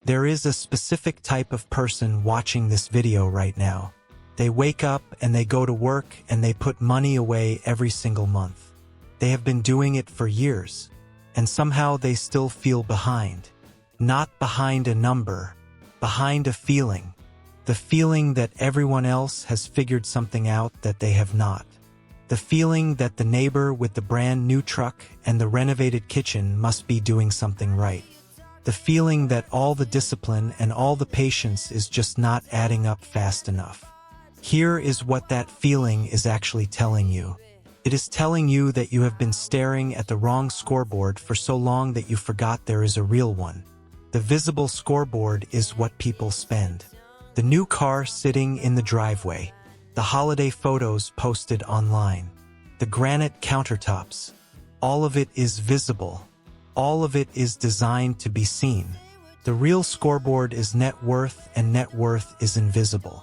There is a specific type of person watching this video right now. They wake up and they go to work and they put money away every single month. They have been doing it for years, and somehow they still feel behind. Not behind a number, behind a feeling. The feeling that everyone else has figured something out that they have not. The feeling that the neighbor with the brand new truck and the renovated kitchen must be doing something right. The feeling that all the discipline and all the patience is just not adding up fast enough. Here is what that feeling is actually telling you. It is telling you that you have been staring at the wrong scoreboard for so long that you forgot there is a real one. The visible scoreboard is what people spend. The new car sitting in the driveway. The holiday photos posted online. The granite countertops. All of it is visible. All of it is designed to be seen. The real scoreboard is net worth, and net worth is invisible.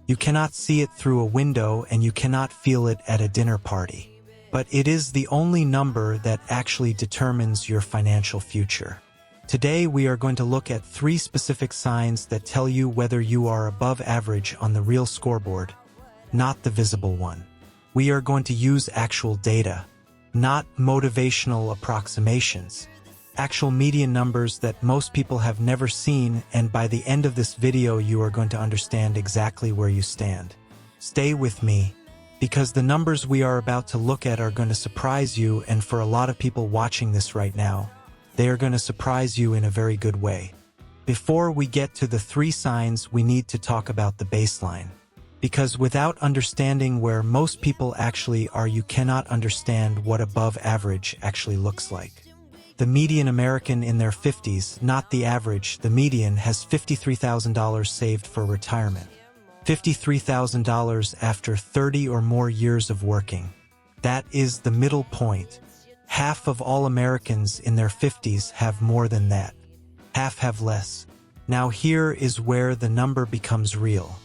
You cannot see it through a window and you cannot feel it at a dinner party. But it is the only number that actually determines your financial future. Today we are going to look at 3 specific signs that tell you whether you are above average on the real scoreboard, not the visible one. We are going to use actual data, not motivational approximations. Actual median numbers that most people have never seen, and by the end of this video you are going to understand exactly where you stand. Stay with me, because the numbers we are about to look at are going to surprise you, and for a lot of people watching this right now, they are going to surprise you in a very good way. Before we get to the 3 signs, we need to talk about the baseline. Because without understanding where most people actually are, you cannot understand what above average actually looks like. The median American in their 50s, not the average, the median, has $53,000 saved for retirement. $53,000 after 30 or more years of working. That is the middle point. Half of all Americans in their 50s have more than that. Half have less. Now here is where the number becomes real.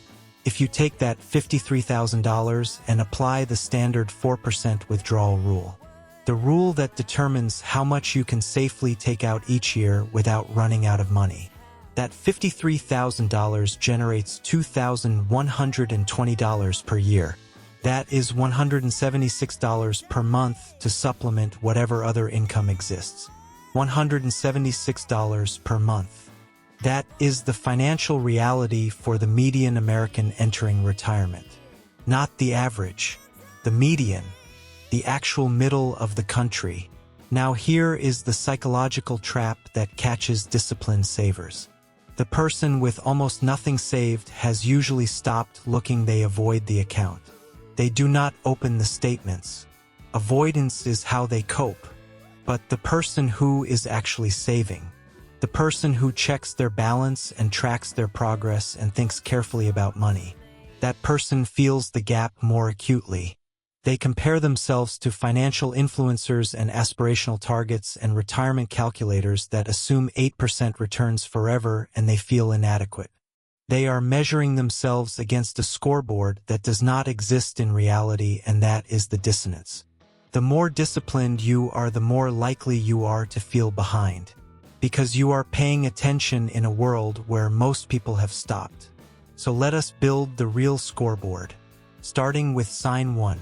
If you take that $53,000 and apply the standard 4% withdrawal rule, the rule that determines how much you can safely take out each year without running out of money, that $53,000 generates $2,120 per year. That is $176 per month to supplement whatever other income exists. $176 per month. That is the financial reality for the median American entering retirement. Not the average, the median, the actual middle of the country. Now here is the psychological trap that catches disciplined savers. The person with almost nothing saved has usually stopped looking. They avoid the account. They do not open the statements. Avoidance is how they cope. But the person who is actually saving, the person who checks their balance and tracks their progress and thinks carefully about money, that person feels the gap more acutely. They compare themselves to financial influencers and aspirational targets and retirement calculators that assume 8% returns forever, and they feel inadequate. They are measuring themselves against a scoreboard that does not exist in reality, and that is the dissonance. The more disciplined you are, the more likely you are to feel behind, because you are paying attention in a world where most people have stopped. So let us build the real scoreboard, starting with sign 1.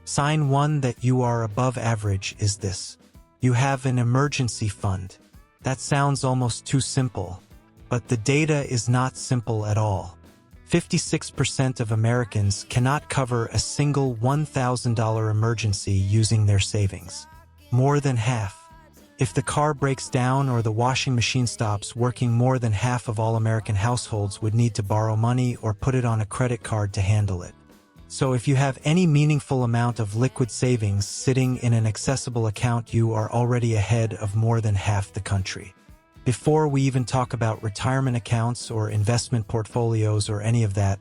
Sign 1 that you are above average is this. You have an emergency fund. That sounds almost too simple. But the data is not simple at all. 56% of Americans cannot cover a single $1,000 emergency using their savings. More than half. If the car breaks down or the washing machine stops working, more than half of all American households would need to borrow money or put it on a credit card to handle it. So if you have any meaningful amount of liquid savings sitting in an accessible account, you are already ahead of more than half the country. Before we even talk about retirement accounts or investment portfolios or any of that,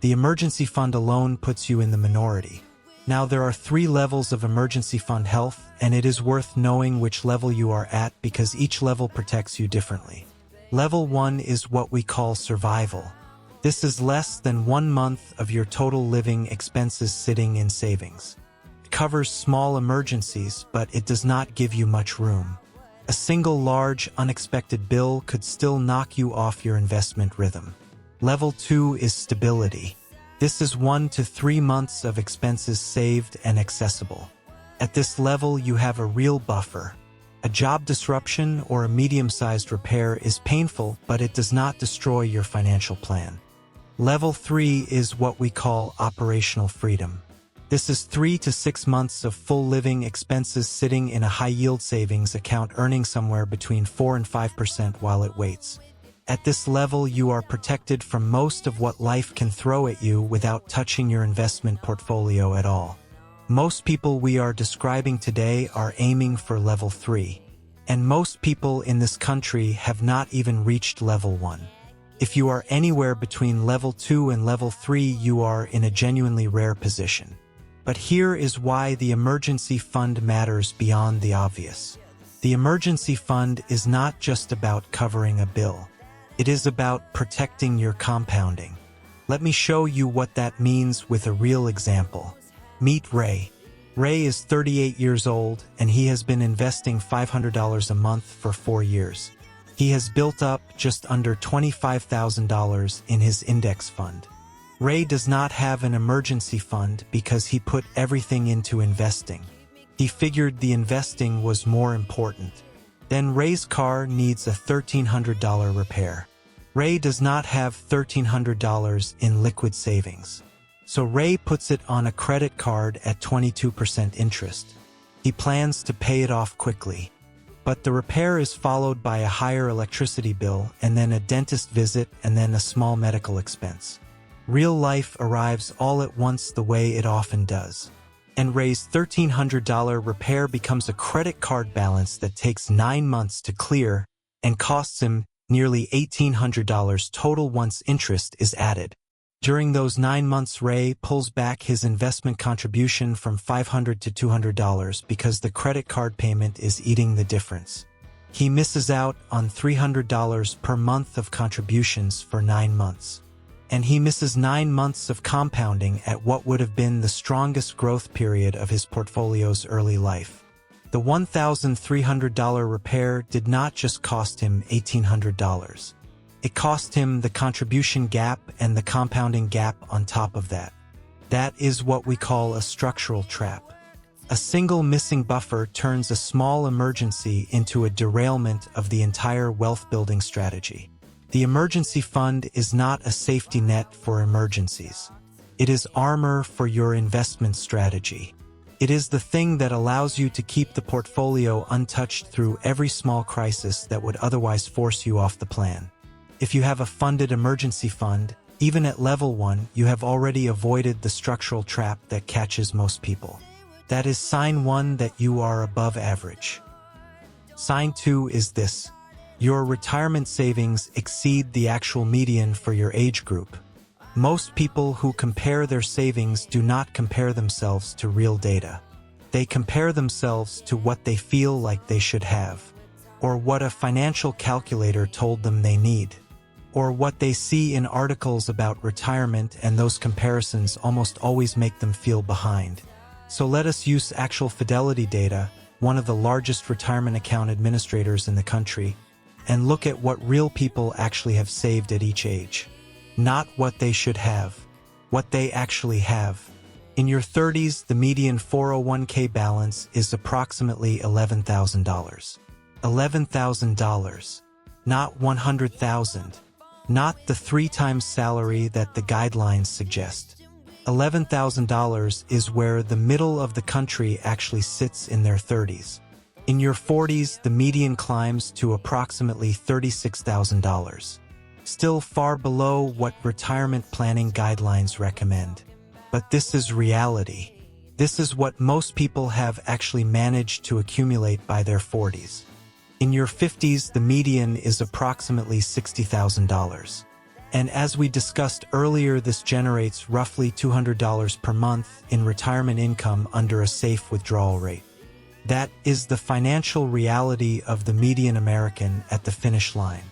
the emergency fund alone puts you in the minority. Now there are 3 levels of emergency fund health, and it is worth knowing which level you are at because each level protects you differently. Level 1 is what we call survival. This is less than 1 month of your total living expenses sitting in savings. It covers small emergencies, but it does not give you much room. A single large, unexpected bill could still knock you off your investment rhythm. Level 2 is stability. This is 1 to 3 months of expenses saved and accessible. At this level, you have a real buffer. A job disruption or a medium-sized repair is painful, but it does not destroy your financial plan. Level 3 is what we call operational freedom. This is 3 to 6 months of full living expenses sitting in a high-yield savings account earning somewhere between 4 and 5% while it waits. At this level, you are protected from most of what life can throw at you without touching your investment portfolio at all. Most people we are describing today are aiming for level 3, and most people in this country have not even reached level 1. If you are anywhere between level 2 and level 3, you are in a genuinely rare position. But here is why the emergency fund matters beyond the obvious. The emergency fund is not just about covering a bill. It is about protecting your compounding. Let me show you what that means with a real example. Meet Ray. Ray is 38 years old, and he has been investing $500 a month for 4 years. He has built up just under $25,000 in his index fund. Ray does not have an emergency fund because he put everything into investing. He figured the investing was more important. Then Ray's car needs a $1,300 repair. Ray does not have $1,300 in liquid savings. So Ray puts it on a credit card at 22% interest. He plans to pay it off quickly. But the repair is followed by a higher electricity bill and then a dentist visit and then a small medical expense. Real life arrives all at once the way it often does. And Ray's $1,300 repair becomes a credit card balance that takes 9 months to clear and costs him nearly $1,800 total once interest is added. During those 9 months, Ray pulls back his investment contribution from $500 to $200 because the credit card payment is eating the difference. He misses out on $300 per month of contributions for 9 months. And he misses 9 months of compounding at what would have been the strongest growth period of his portfolio's early life. The $1,300 repair did not just cost him $1,800. It cost him the contribution gap and the compounding gap on top of that. That is what we call a structural trap. A single missing buffer turns a small emergency into a derailment of the entire wealth-building strategy. The emergency fund is not a safety net for emergencies. It is armor for your investment strategy. It is the thing that allows you to keep the portfolio untouched through every small crisis that would otherwise force you off the plan. If you have a funded emergency fund, even at level 1, you have already avoided the structural trap that catches most people. That is sign 1 that you are above average. Sign 2 is this. Your retirement savings exceed the actual median for your age group. Most people who compare their savings do not compare themselves to real data. They compare themselves to what they feel like they should have, or what a financial calculator told them they need, or what they see in articles about retirement, and those comparisons almost always make them feel behind. So let us use actual Fidelity data, one of the largest retirement account administrators in the country, and look at what real people actually have saved at each age. Not what they should have, what they actually have. In your 30s, the median 401k balance is approximately $11,000. $11,000, not $100,000, not the 3 times salary that the guidelines suggest. $11,000 is where the middle of the country actually sits in their 30s. In your 40s, the median climbs to approximately $36,000. Still far below what retirement planning guidelines recommend. But this is reality. This is what most people have actually managed to accumulate by their 40s. In your 50s, the median is approximately $60,000. And as we discussed earlier, this generates roughly $200 per month in retirement income under a safe withdrawal rate. That is the financial reality of the median American at the finish line.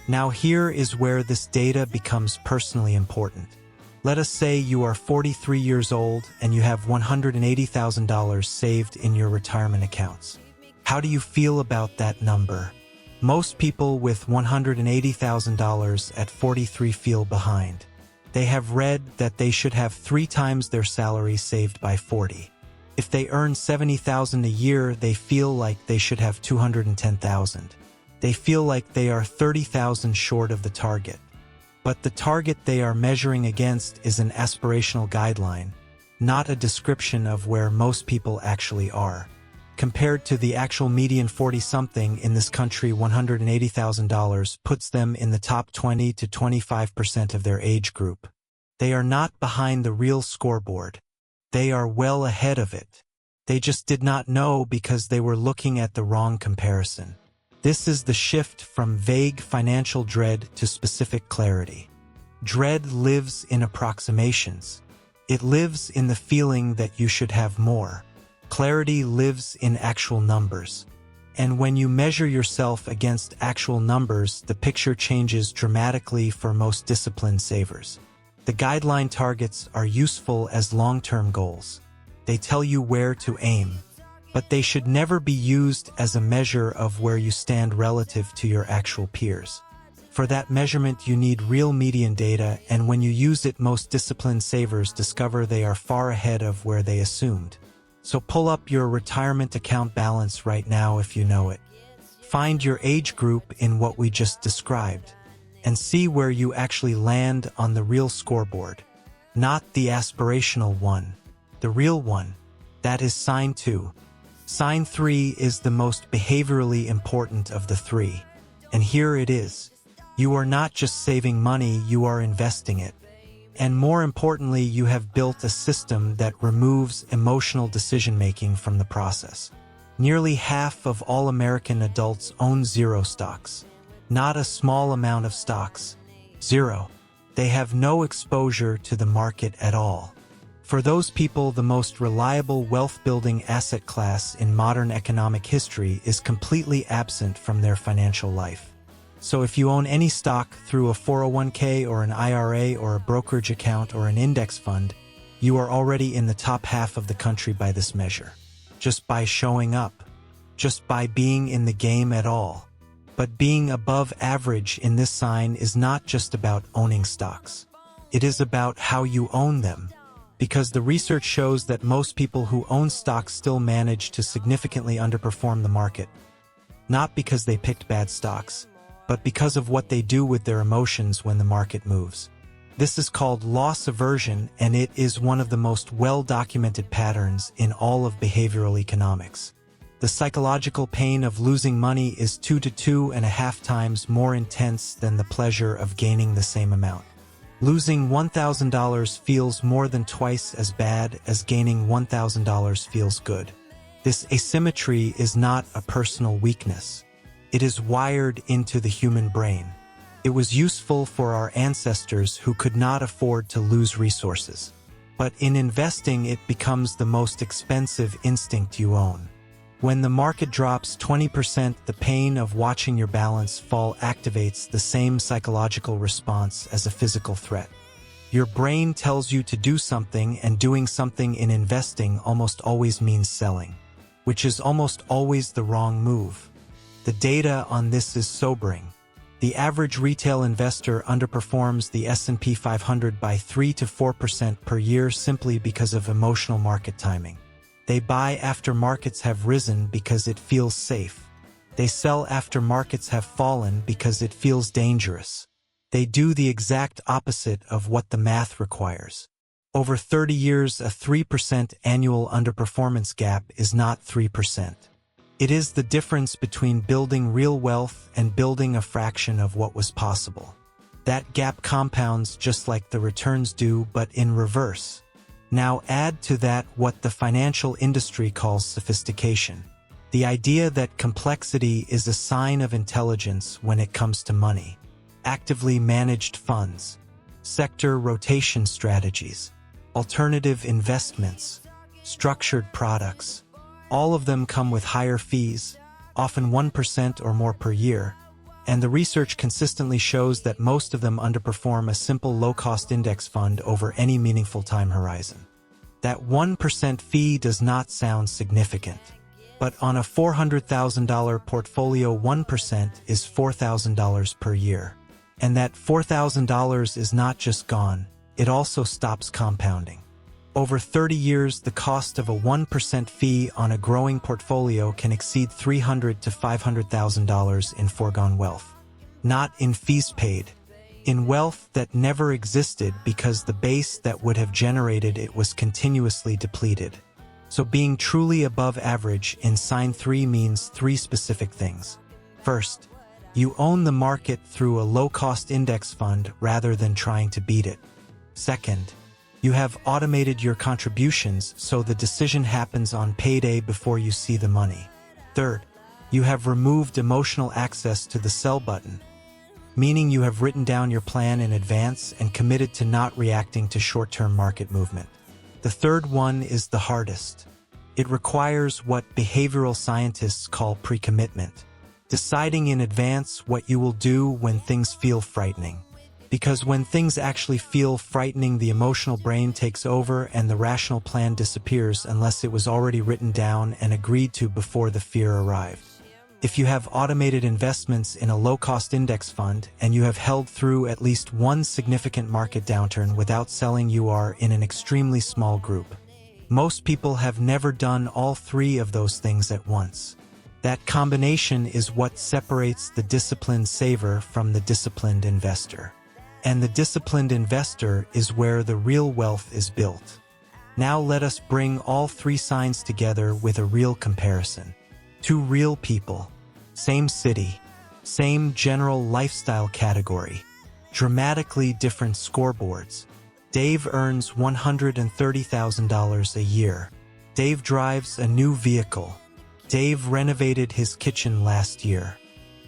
Now here is where this data becomes personally important. Let us say you are 43 years old and you have $180,000 saved in your retirement accounts. How do you feel about that number? Most people with $180,000 at 43 feel behind. They have read that they should have 3 times their salary saved by 40. If they earn $70,000 a year, they feel like they should have $210,000. They feel like they are $30,000 short of the target. But the target they are measuring against is an aspirational guideline, not a description of where most people actually are. Compared to the actual median 40-something in this country, $180,000 puts them in the top 20 to 25% of their age group. They are not behind the real scoreboard. They are well ahead of it. They just did not know because they were looking at the wrong comparison. This is the shift from vague financial dread to specific clarity. Dread lives in approximations. It lives in the feeling that you should have more. Clarity lives in actual numbers. And when you measure yourself against actual numbers, the picture changes dramatically for most disciplined savers. The guideline targets are useful as long-term goals. They tell you where to aim, but they should never be used as a measure of where you stand relative to your actual peers. For that measurement, you need real median data, and when you use it, most disciplined savers discover they are far ahead of where they assumed. So pull up your retirement account balance right now if you know it. Find your age group in what we just described, and see where you actually land on the real scoreboard. Not the aspirational one, the real one. That is sign 2. Sign 3 is the most behaviorally important of the 3. And here it is. You are not just saving money, you are investing it. And more importantly, you have built a system that removes emotional decision-making from the process. Nearly half of all American adults own 0 stocks. Not a small amount of stocks. 0. They have no exposure to the market at all. For those people, the most reliable wealth-building asset class in modern economic history is completely absent from their financial life. So if you own any stock through a 401k or an IRA or a brokerage account or an index fund, you are already in the top half of the country by this measure. Just by showing up. Just by being in the game at all. But being above average in this sign is not just about owning stocks. It is about how you own them. Because the research shows that most people who own stocks still manage to significantly underperform the market. Not because they picked bad stocks, but because of what they do with their emotions when the market moves. This is called loss aversion, and it is one of the most well-documented patterns in all of behavioral economics. The psychological pain of losing money is 2 to 2.5 times more intense than the pleasure of gaining the same amount. Losing $1,000 feels more than twice as bad as gaining $1,000 feels good. This asymmetry is not a personal weakness. It is wired into the human brain. It was useful for our ancestors who could not afford to lose resources. But in investing, it becomes the most expensive instinct you own. When the market drops 20%, the pain of watching your balance fall activates the same psychological response as a physical threat. Your brain tells you to do something, and doing something in investing almost always means selling, which is almost always the wrong move. The data on this is sobering. The average retail investor underperforms the S&P 500 by 3 to 4% per year simply because of emotional market timing. They buy after markets have risen because it feels safe. They sell after markets have fallen because it feels dangerous. They do the exact opposite of what the math requires. Over 30 years, a 3% annual underperformance gap is not 3%. It is the difference between building real wealth and building a fraction of what was possible. That gap compounds just like the returns do, but in reverse. Now add to that what the financial industry calls sophistication. The idea that complexity is a sign of intelligence when it comes to money. Actively managed funds, sector rotation strategies, alternative investments, structured products. All of them come with higher fees, often 1% or more per year, and the research consistently shows that most of them underperform a simple low-cost index fund over any meaningful time horizon. That 1% fee does not sound significant, But on a $400,000 portfolio, 1% is $4,000 per year. And that $4,000 is not just gone, it also stops compounding. Over 30 years, the cost of a 1% fee on a growing portfolio can exceed $300,000 to $500,000 in foregone wealth. Not in fees paid, in wealth that never existed because the base that would have generated it was continuously depleted. So being truly above average in sign 3 means 3 specific things. First, you own the market through a low-cost index fund rather than trying to beat it. Second, you have automated your contributions so the decision happens on payday before you see the money. Third, you have removed emotional access to the sell button, meaning you have written down your plan in advance and committed to not reacting to short-term market movement. The third one is the hardest. It requires what behavioral scientists call pre-commitment, deciding in advance what you will do when things feel frightening. Because when things actually feel frightening, the emotional brain takes over and the rational plan disappears unless it was already written down and agreed to before the fear arrived. If you have automated investments in a low-cost index fund and you have held through at least one significant market downturn without selling, you are in an extremely small group. Most people have never done all 3 of those things at once. That combination is what separates the disciplined saver from the disciplined investor. And the disciplined investor is where the real wealth is built. Now let us bring all 3 signs together with a real comparison. 2 real people, same city, same general lifestyle category, dramatically different scoreboards. Dave earns $130,000 a year. Dave drives a new vehicle. Dave renovated his kitchen last year.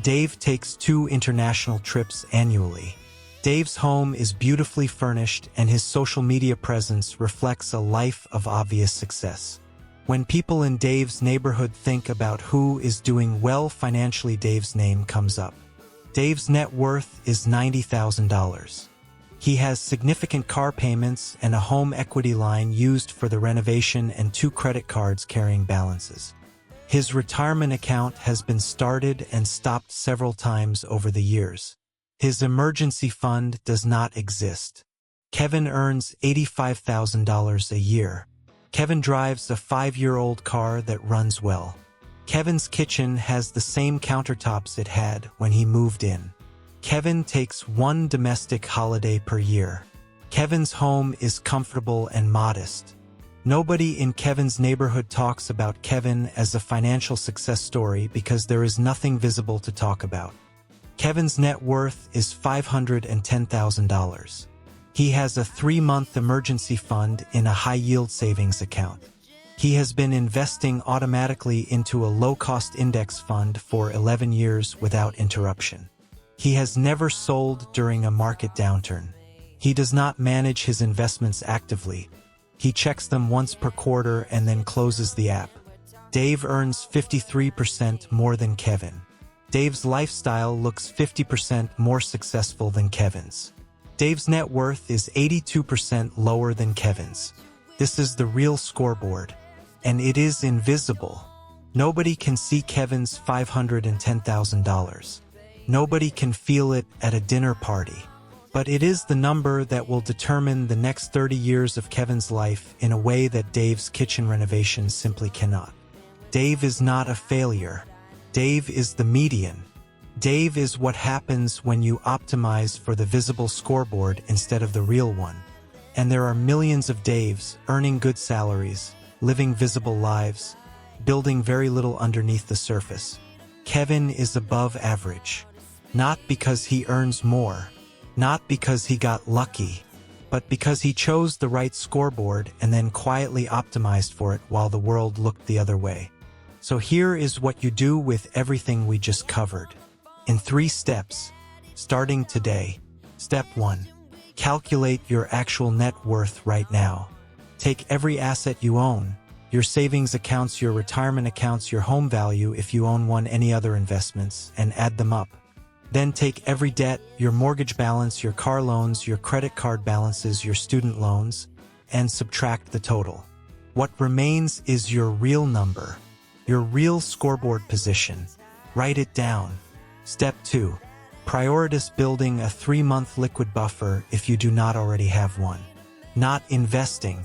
Dave takes 2 international trips annually. Dave's home is beautifully furnished and his social media presence reflects a life of obvious success. When people in Dave's neighborhood think about who is doing well financially, Dave's name comes up. Dave's net worth is $90,000. He has significant car payments and a home equity line used for the renovation and 2 credit cards carrying balances. His retirement account has been started and stopped several times over the years. His emergency fund does not exist. Kevin earns $85,000 a year. Kevin drives a 5-year-old car that runs well. Kevin's kitchen has the same countertops it had when he moved in. Kevin takes 1 domestic holiday per year. Kevin's home is comfortable and modest. Nobody in Kevin's neighborhood talks about Kevin as a financial success story because there is nothing visible to talk about. Kevin's net worth is $510,000. He has a 3-month emergency fund in a high-yield savings account. He has been investing automatically into a low-cost index fund for 11 years without interruption. He has never sold during a market downturn. He does not manage his investments actively. He checks them once per quarter and then closes the app. Dave earns 53% more than Kevin. Dave's lifestyle looks 50% more successful than Kevin's. Dave's net worth is 82% lower than Kevin's. This is the real scoreboard. And it is invisible. Nobody can see Kevin's $510,000. Nobody can feel it at a dinner party. But it is the number that will determine the next 30 years of Kevin's life in a way that Dave's kitchen renovation simply cannot. Dave is not a failure. Dave is the median. Dave is what happens when you optimize for the visible scoreboard instead of the real one. And there are millions of Daves earning good salaries, living visible lives, building very little underneath the surface. Kevin is above average. Not because he earns more, not because he got lucky, but because he chose the right scoreboard and then quietly optimized for it while the world looked the other way. So here is what you do with everything we just covered. In 3 steps, starting today. Step 1. Calculate your actual net worth right now. Take every asset you own, your savings accounts, your retirement accounts, your home value if you own one, any other investments, and add them up. Then take every debt, your mortgage balance, your car loans, your credit card balances, your student loans, and subtract the total. What remains is your real number. Your real scoreboard position. Write it down. Step 2. Prioritize building a 3-month liquid buffer if you do not already have one. Not investing.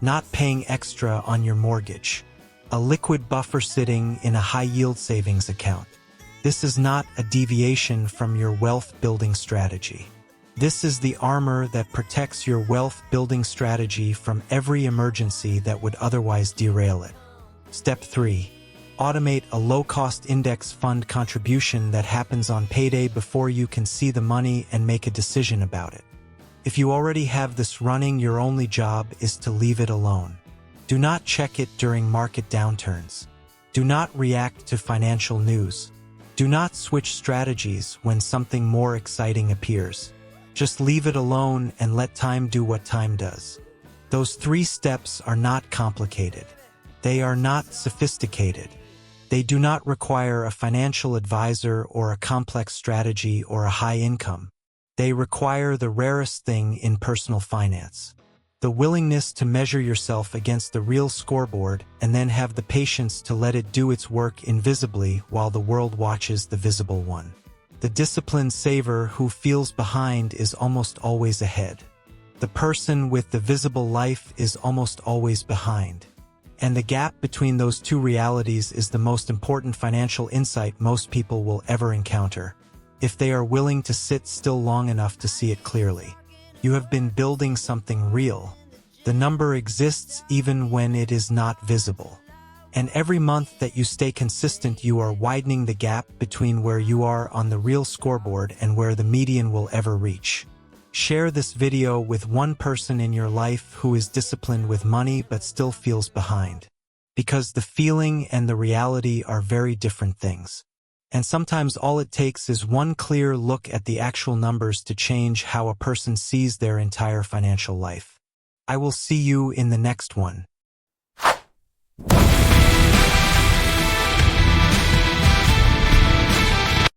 Not paying extra on your mortgage. A liquid buffer sitting in a high-yield savings account. This is not a deviation from your wealth-building strategy. This is the armor that protects your wealth-building strategy from every emergency that would otherwise derail it. Step 3. Automate a low-cost index fund contribution that happens on payday before you can see the money and make a decision about it. If you already have this running, your only job is to leave it alone. Do not check it during market downturns. Do not react to financial news. Do not switch strategies when something more exciting appears. Just leave it alone and let time do what time does. Those 3 steps are not complicated. They are not sophisticated. They do not require a financial advisor or a complex strategy or a high income. They require the rarest thing in personal finance: the willingness to measure yourself against the real scoreboard and then have the patience to let it do its work invisibly while the world watches the visible one. The disciplined saver who feels behind is almost always ahead. The person with the visible life is almost always behind. And the gap between those two realities is the most important financial insight most people will ever encounter, if they are willing to sit still long enough to see it clearly. You have been building something real. The number exists even when it is not visible. And every month that you stay consistent, you are widening the gap between where you are on the real scoreboard and where the median will ever reach. Share this video with one person in your life who is disciplined with money but still feels behind. Because the feeling and the reality are very different things. And sometimes all it takes is one clear look at the actual numbers to change how a person sees their entire financial life. I will see you in the next one.